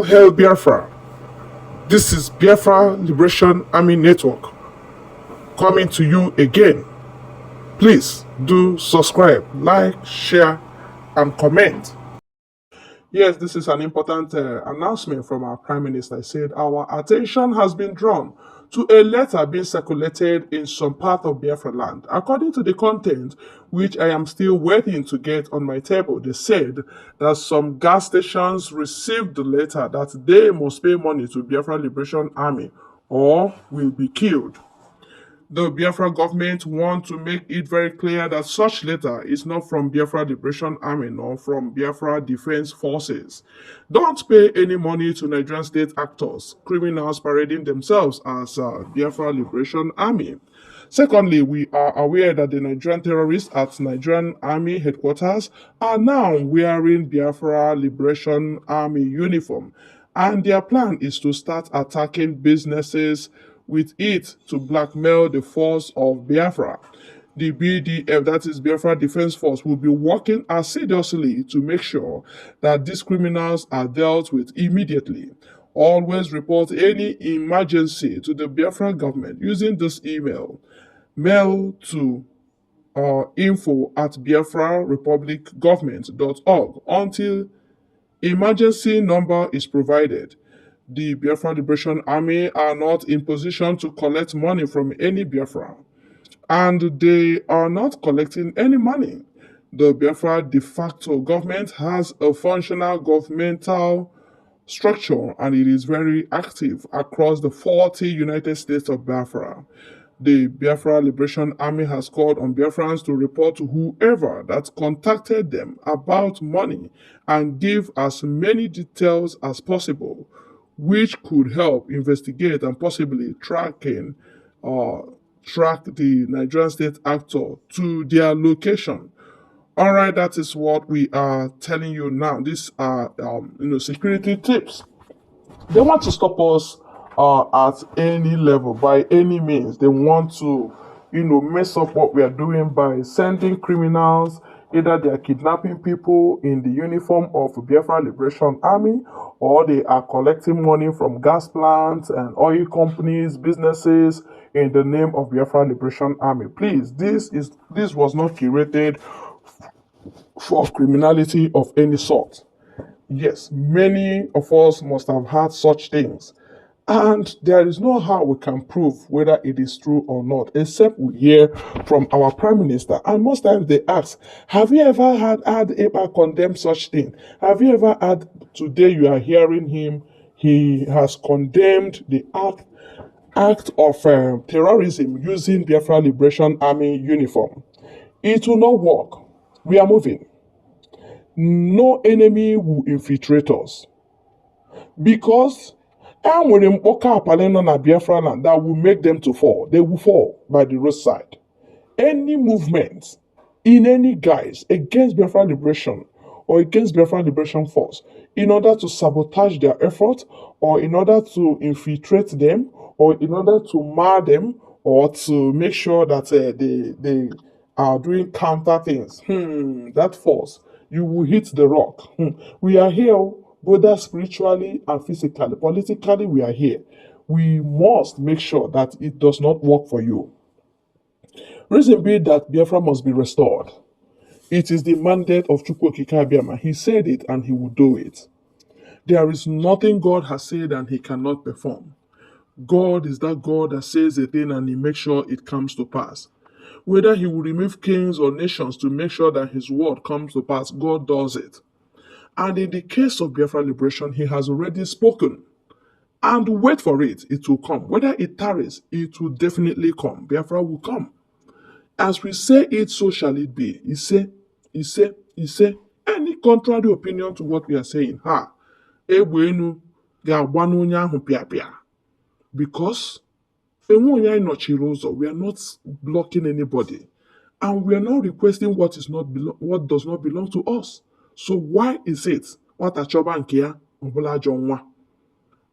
Hail Biafra! This is Biafra Liberation Army Network coming to you again. Please do subscribe, like, share, and comment. Yes, this is an important announcement from our Prime Minister. He said our attention has been drawn to a letter being circulated in some part of Biafra land. According to the content, which I am still waiting to get on my table, they said that some gas stations received the letter that they must pay money to Biafra Liberation Army or will be killed. The Biafra government want to make it very clear that such letter is not from Biafra Liberation Army nor from Biafra Defense Forces. Don't pay any money to Nigerian state actors, criminals parading themselves as Biafra Liberation Army. Secondly, we are aware that the Nigerian terrorists at Nigerian Army headquarters are now wearing Biafra Liberation Army uniform, and their plan is to start attacking businesses with it to blackmail the force of Biafra. The BDF, that is Biafra Defense Force, will be working assiduously to make sure that these criminals are dealt with immediately. Always report any emergency to the Biafra government using this email. Mail to info@biafrarepublicgovernment.org until emergency number is provided. The Biafra Liberation Army are not in position to collect money from any Biafra, and they are not collecting any money. The Biafra de facto government has a functional governmental structure and it is very active across the 40 United States of Biafra. The Biafra Liberation Army has called on Biafrans to report to whoever that contacted them about money and give as many details as possible, which could help investigate and possibly track the Nigerian state actor to their location. All right, that is what we are telling you now. These are security tips. They want to stop us at any level, by any means. They want to, mess up what we are doing by sending criminals. Either they are kidnapping people in the uniform of Biafra Liberation Army, or they are collecting money from gas plants and oil companies, businesses in the name of Biafra Liberation Army. Please, this was not curated for criminality of any sort. Yes, many of us must have had such things. And there is no how we can prove whether it is true or not, except we hear from our Prime Minister. And most times they ask, have you ever had Eba condemn such thing? Have you ever had, today you are hearing him, he has condemned the act of terrorism using Biafra Liberation Army uniform. It will not work. We are moving. No enemy will infiltrate us. Because enwere mkpọka apale nọ na Biafra land that will make them to fall. They will fall by the roadside. Any movement in any guise against Biafra liberation or against Biafra Liberation Force in order to sabotage their effort or in order to infiltrate them or in order to mar them or to make sure that they are doing counter things, that force, you will hit the rock. We are here whether spiritually and physically, politically, we are here. We must make sure that it does not work for you. Reason being that Biafra must be restored. It is the mandate of Chukwu Okike Abiama. He said it and he will do it. There is nothing God has said and he cannot perform. God is that God that says a thing and he makes sure it comes to pass. Whether he will remove kings or nations to make sure that his word comes to pass, God does it. And in the case of Biafra liberation, he has already spoken. And wait for it, it will come. Whether it tarries, it will definitely come. Biafra will come. As we say it, so shall it be. He say, any contrary opinion to what we are saying, because we are not blocking anybody. And we are not requesting what does not belong to us. So why is it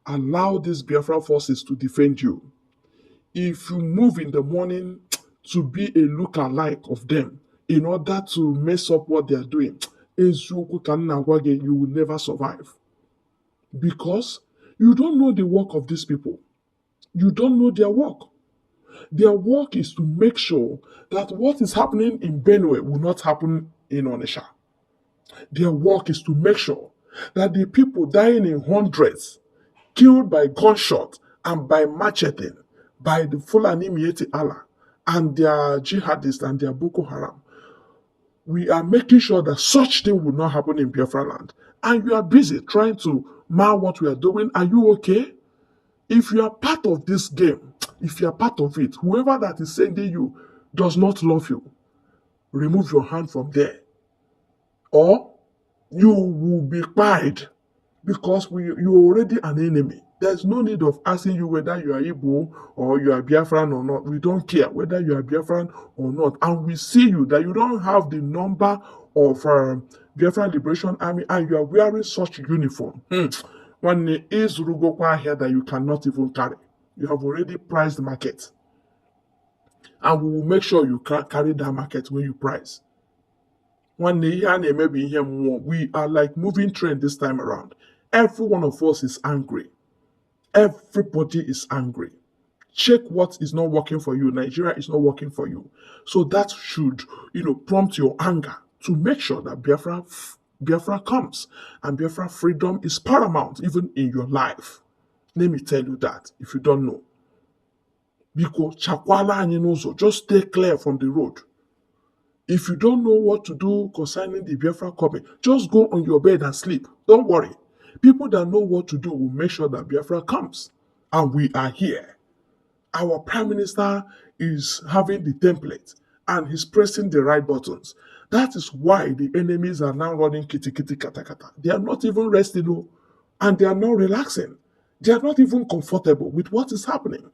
allow these Biafra forces to defend you? If you move in the morning to be a look-alike of them in order to mess up what they are doing, you will never survive. because you don't know the work of these people. You don't know their work. Their work is to make sure that what is happening in Benue will not happen in Onisha. Their work is to make sure that the people dying in hundreds, killed by gunshot and by macheting, by the Fulani Mieti Allah and their jihadists and their Boko Haram, we are making sure that such thing will not happen in Biafra land. And you are busy trying to mar what we are doing. Are you okay? If you are part of this game, if you are part of it, whoever that is sending you does not love you, remove your hand from there. Or you will be quiet because you're already an enemy. There's no need of asking you whether you are Igbo or you are Biafran or not. We don't care whether you are Biafran or not. And we see you that you don't have the number of Biafran Liberation Army and you are wearing such uniform. One is Rugokwa here that you cannot even carry. You have already priced the market. And we will make sure you carry that market when you price. One day, maybe here more. We are like moving train this time around. Every one of us is angry. Everybody is angry. Check what is not working for you. Nigeria is not working for you. So that should, prompt your anger to make sure that Biafra comes. And Biafra freedom is paramount even in your life. Let me tell you that if you don't know. Because chakwala anyinozo, just stay clear from the road. If you don't know what to do concerning the Biafra coming, just go on your bed and sleep. Don't worry. People that know what to do will make sure that Biafra comes. And we are here. Our Prime Minister is having the template and he's pressing the right buttons. That is why the enemies are now running kitty kitty kata kata. They are not even resting, and they are not relaxing. They are not even comfortable with what is happening.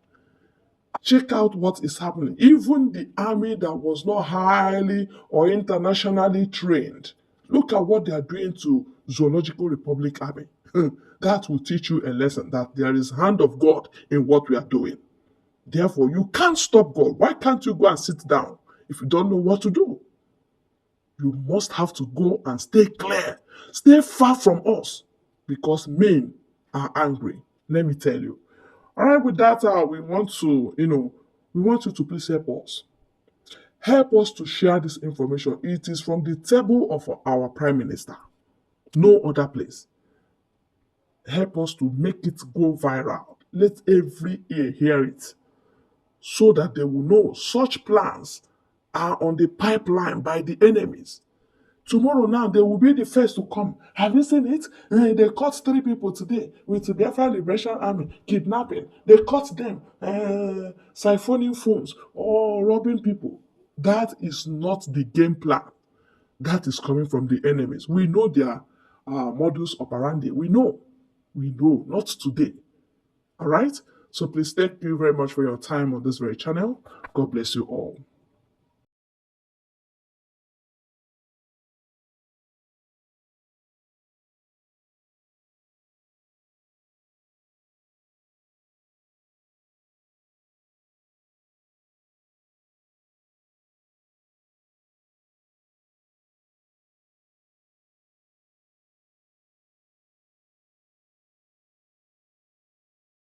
Check out what is happening. Even the army that was not highly or internationally trained, look at what they are doing to Zoological Republic Army. That will teach you a lesson that there is hand of God in what we are doing. Therefore, you can't stop God. Why can't you go and sit down if you don't know what to do? You must have to go and stay clear. Stay far from us because men are angry. Let me tell you. All right, with that, we want you to please help us. Help us to share this information. It is from the table of our Prime Minister. No other place. Help us to make it go viral. Let every ear hear it so that they will know such plans are on the pipeline by the enemies. Tomorrow now, they will be the first to come. Have you seen it? They caught 3 people today with the Biafra Liberation Army kidnapping. They caught them siphoning phones or robbing people. That is not the game plan. That is coming from the enemies. We know their modus operandi. We know. Not today. All right? So please thank you very much for your time on this very channel. God bless you all.